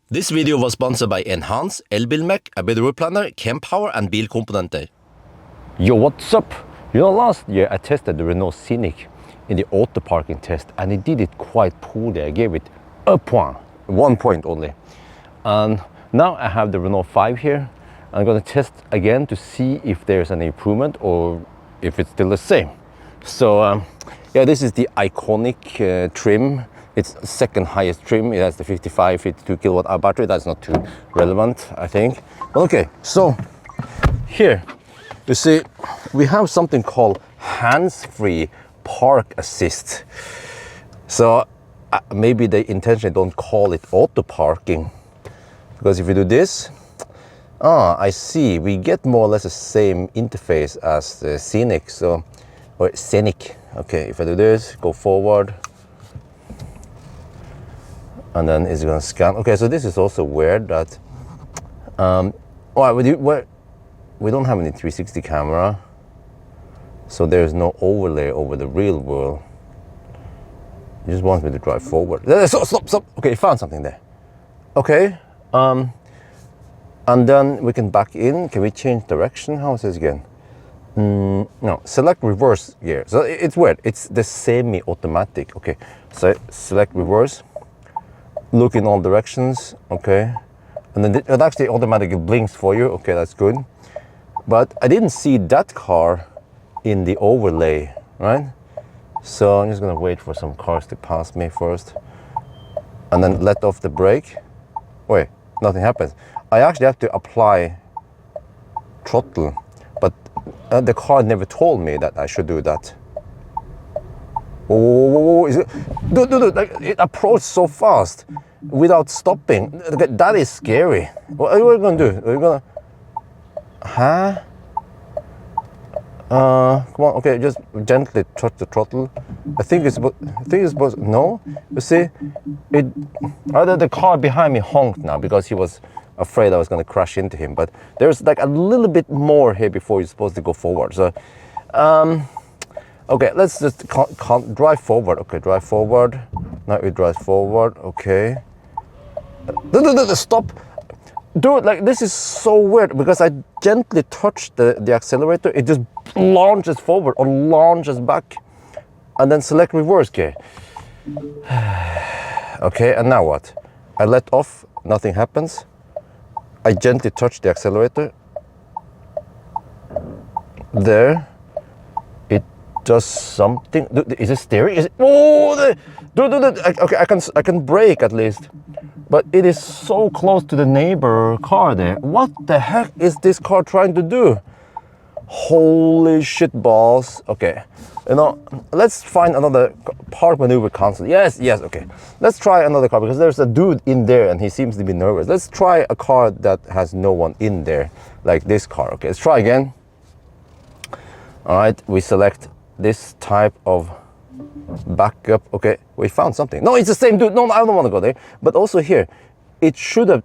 This video was sponsored by Enhance, Elbilmek, ABRP Planner, Kempower and Bilkomponenter. Yo, what's up? You know, last year I tested the Renault Scenic in the autoparking test and it did it quite poorly. I gave it a point, 1 point only. And now I have the Renault 5 here. I'm gonna test again to see if there's an improvement or if it's still the same. So yeah, this is the Ioniq trim. It's second highest trim. It has the 52 kilowatt hour battery. That's not too relevant, I think. Okay, so here you see we have something called Handsfree park assist. So maybe they intentionally don't call it auto parking, because if you do this, I see, we get more or less the same interface as the Scenic, so, or Scenic. Okay, if I do this, go forward, and then it's gonna scan. Okay, so this is also weird that, we don't have any 360 camera, so there's no overlay over the real world. It just wants me to drive forward. Stop. Okay, found something there. Okay, and then we can back in. Can we change direction? How is this again? No, select reverse gear. So it's weird. It's the semi-automatic. Okay, so select reverse. Look in all directions. Okay, and then it actually automatically blinks for you. Okay, that's good. But I didn't see that car in the overlay, right? So I'm just gonna wait for some cars to pass me first, and then let off the brake. Wait, nothing happens. I actually have to apply throttle, but the car never told me that I should do that. Oh, is it? Dude, like, it approached so fast without stopping. That is scary. What are you gonna do? Are you gonna? Huh? Come on. Okay, just gently touch the throttle. I think it's supposed. No, you see, the car behind me honked now because he was afraid I was going to crash into him. But there's like a little bit more here before you're supposed to go forward. So, okay, let's just drive forward. Okay, drive forward. Now we drive forward. Okay. Stop. Dude, like, this is so weird because I gently touch the accelerator, it just launches forward or launches back, and then select reverse gear. Okay, and now what? I let off, nothing happens. I gently touch the accelerator. There. It does something. Is it steering? Is it? Oh, dude, okay, I can brake at least. But it is so close to the neighbor car there. What the heck is this car trying to do? Holy shit balls. Okay, you know, let's find another park maneuver console. Yes, okay. Let's try another car because there's a dude in there and he seems to be nervous. Let's try a car that has no one in there, like this car. Okay, let's try again. All right, we select this type of backup. Okay, we found something. No, it's the same dude. No, I don't want to go there. But also here, it should have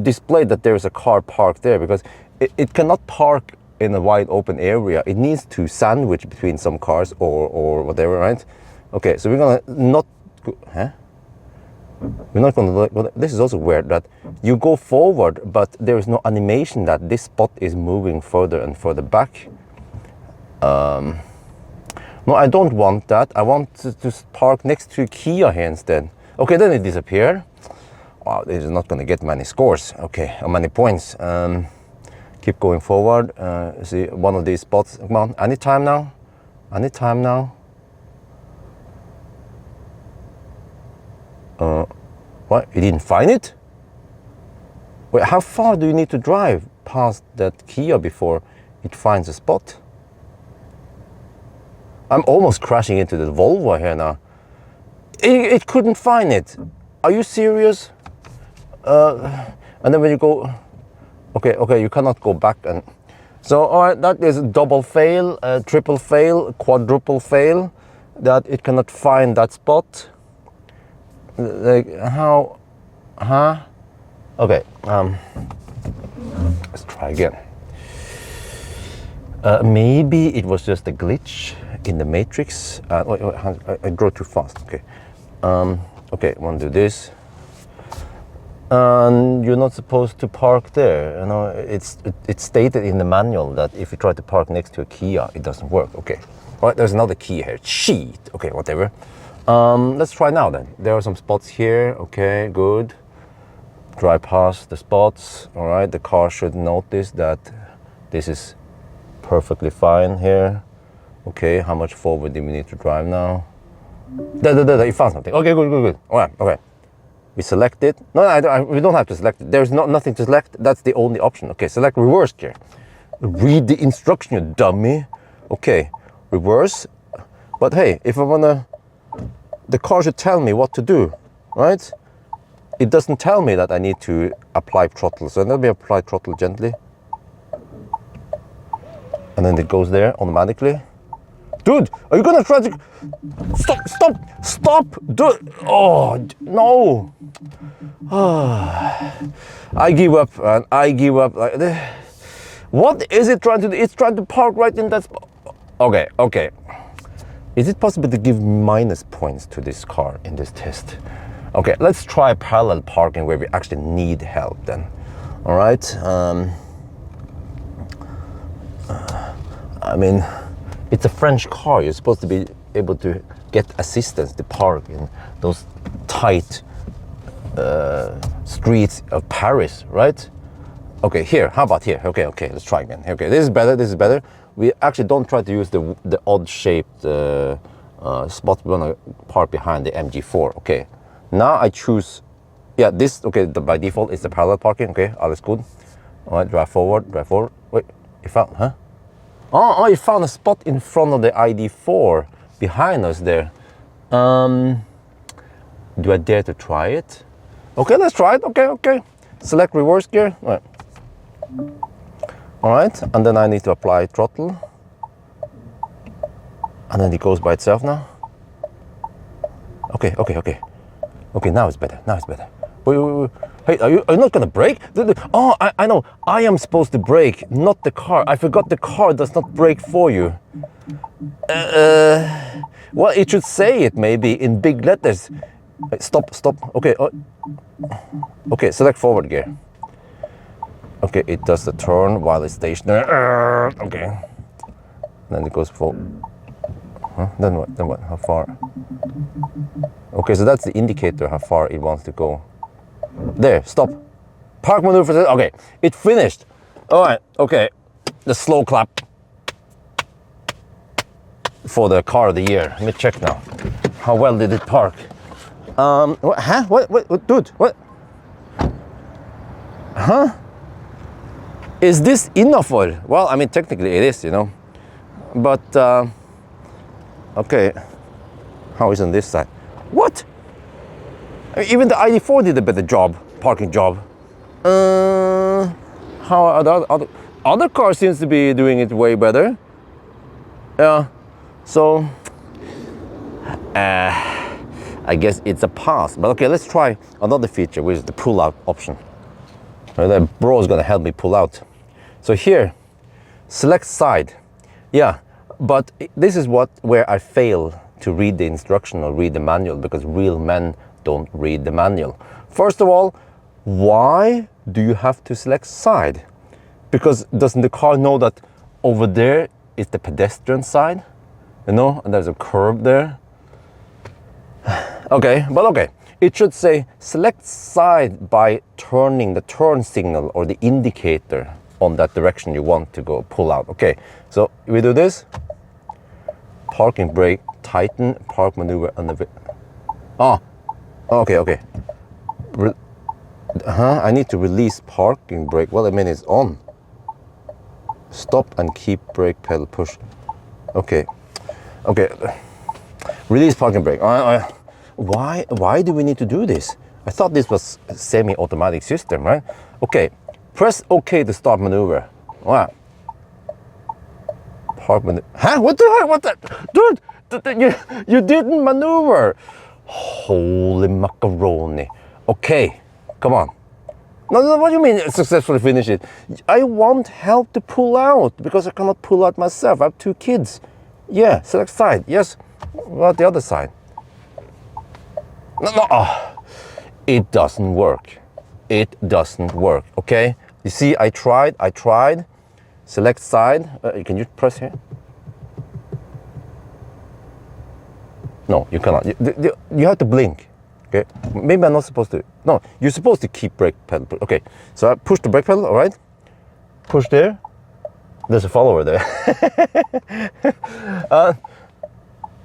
displayed that there is a car parked there because it cannot park in a wide open area. It needs to sandwich between some cars or whatever, right? Okay, so we're gonna not go, we're not gonna go. This is also weird that you go forward, but there is no animation that this spot is moving further and further back. No, I don't want that. I want to park next to Kia here instead. Okay, then it disappeared. Wow, this is not going to get many scores. Okay, or many points. Keep going forward. See one of these spots. Come on, anytime now. Anytime now. What? You didn't find it? Wait, how far do you need to drive past that Kia before it finds a spot? I'm almost crashing into the Volvo here now. It couldn't find it. Are you serious? And then when you go, okay, you cannot go back. And so, all right, that is double fail, triple fail, quadruple fail, that it cannot find that spot. Like how? Huh? Okay. Let's try again. Maybe it was just a glitch in the matrix. I drove too fast. Okay. Okay, want to do this. And you're not supposed to park there. You know, it's stated in the manual that if you try to park next to a Kia, it doesn't work. Okay, all right, there's another key here. Cheat. Okay, whatever. Let's try now then. There are some spots here. Okay, good. Drive past the spots. All right, the car should notice that this is perfectly fine here. Okay, how much forward do we need to drive now? You found something. Okay, good. All right, okay. We select it. No, we don't have to select it. There's nothing to select. That's the only option. Okay, select reverse gear. Read the instruction, you dummy. Okay, reverse. But hey, if I wanna, the car should tell me what to do, right? It doesn't tell me that I need to apply throttle. So let me apply throttle gently. And then it goes there automatically. Dude, are you gonna try to... Stop! Dude, oh, no. I give up, man, I give up. What is it trying to do? It's trying to park right in that spot. Okay. Is it possible to give minus points to this car in this test? Okay, let's try parallel parking where we actually need help then. All right. I mean, it's a French car. You're supposed to be able to get assistance to park in those tight streets of Paris, right? Okay, here. How about here? Okay. Let's try again. Okay, this is better. We actually don't try to use the odd-shaped spot. We're gonna park behind the MG4. Okay. Now I choose. Yeah, this. Okay, by default it's the parallel parking. Okay, all is good. All right, drive forward. Wait, you found? Huh? Oh, you found a spot in front of the ID4 behind us there. Do I dare to try it? Okay, let's try it. Okay. Select reverse gear. All right, and then I need to apply throttle. And then it goes by itself now. Okay, now it's better. Wait. Hey, are you not gonna brake? Oh, I know. I am supposed to brake, not the car. I forgot the car does not brake for you. Well, it should say it maybe in big letters. Stop. Okay. Okay, select forward gear. Okay, it does the turn while it's stationary. Okay. Then it goes forward. Huh? Then what? How far? Okay, so that's the indicator how far it wants to go. There, stop. Park maneuver. Okay, it finished. All right, okay. The slow clap for the car of the year. Let me check now. How well did it park? What? Huh? What? Dude, what? Huh? Is this enough for it? Well, I mean, technically it is, you know. But, okay. How is on this side? What? I mean, even the ID4 did a better job, parking job. How are other cars seems to be doing it way better. Yeah, so I guess it's a pass. But okay, let's try another feature, which is the pull-out option. The bro is gonna help me pull out. So here, select side. Yeah, but this is where I fail to read the instruction or read the manual, because real men don't read the manual. First of all, why do you have to select side? Because doesn't the car know that over there is the pedestrian side? You know, and there's a curb there. Okay, but okay. It should say select side by turning the turn signal or the indicator on that direction you want to go pull out. Okay, so we do this. Parking brake, tighten, park maneuver on the... Oh, okay. I need to release parking brake. Well, I mean it's on. Stop and keep brake pedal push. Okay. Release parking brake. Why do we need to do this? I thought this was a semi-automatic system, right? Okay, press OK to start maneuver. Wow. Park maneuver. Huh? What the heck? What the? Dude, you didn't maneuver. Holy macaroni. Okay, come on. No, what do you mean successfully finish it? I want help to pull out because I cannot pull out myself. I have 2 kids. Yeah, select side. Yes. What about the other side? No. Oh, it doesn't work. it doesn't work, okay? You see, I tried. Select side. Can you press here? No, you cannot. You have to blink. Okay. Maybe I'm not supposed to. No, you're supposed to keep brake pedal. Okay. So I push the brake pedal. All right. Push there. There's a follower there.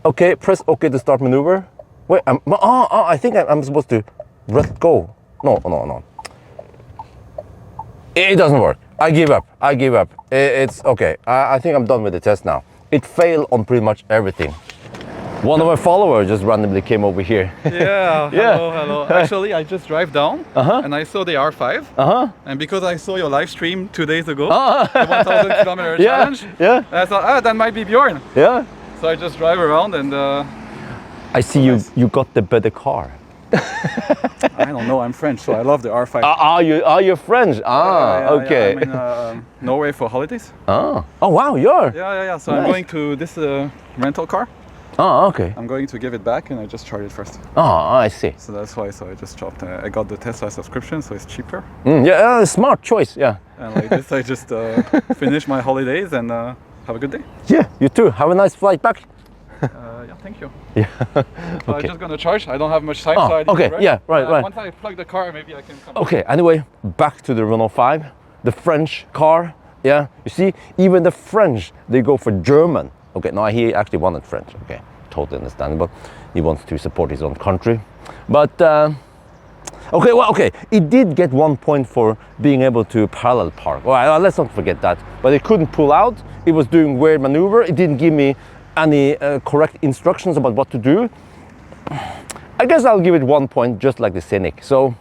Okay. Press OK to start maneuver. Wait. I think I'm supposed to let go. No. It doesn't work. I give up. It's okay. I think I'm done with the test now. It failed on pretty much everything. One of my followers just randomly came over here. Yeah, Yeah. hello. Actually, I just drive down and I saw the R5. And because I saw your live stream 2 days ago, the 1,000 kilometer challenge, Yeah. I thought, that might be Bjorn. Yeah. So I just drive around and I see you got the better car. I don't know, I'm French, so I love the R5. Are you French? Yeah, Okay. I'm in Norway for holidays. Oh wow, you're. Yeah. So Nice. I'm going to this rental car. Okay. I'm going to give it back and I just charge it first. I see. So that's why. So I just chopped. I got the Tesla subscription, so it's cheaper. Yeah, smart choice. Yeah. And like this, I just finish my holidays and have a good day. Yeah, you too. Have a nice flight back. Yeah, thank you. Yeah. So Okay. I'm just gonna charge. I don't have much time, so I need okay. to rush. Yeah. Right. Once I plug the car, maybe I can come. Okay. Anyway, back to the Renault 5, the French car. Yeah. You see, even the French, they go for German. Okay. No, he actually wanted French. Okay. Totally understandable. He wants to support his own country. But okay. It did get 1 point for being able to parallel park. Well, let's not forget that. But it couldn't pull out. It was doing weird maneuver. It didn't give me any correct instructions about what to do. I guess I'll give it 1 point, just like the Ioniq. So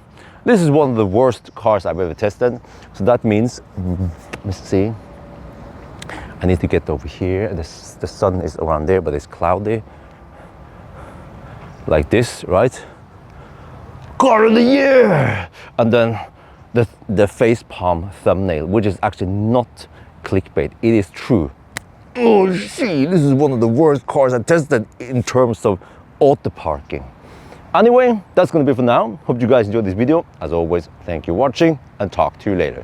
this is one of the worst cars I've ever tested. So that means, let's see. I need to get over here. The sun is around there, but it's cloudy. Like this, right? Car of the year! And then the face palm thumbnail, which is actually not clickbait. It is true. Oh shit, this is one of the worst cars I tested in terms of auto parking. Anyway, that's gonna be for now. Hope you guys enjoyed this video. As always, thank you for watching and talk to you later.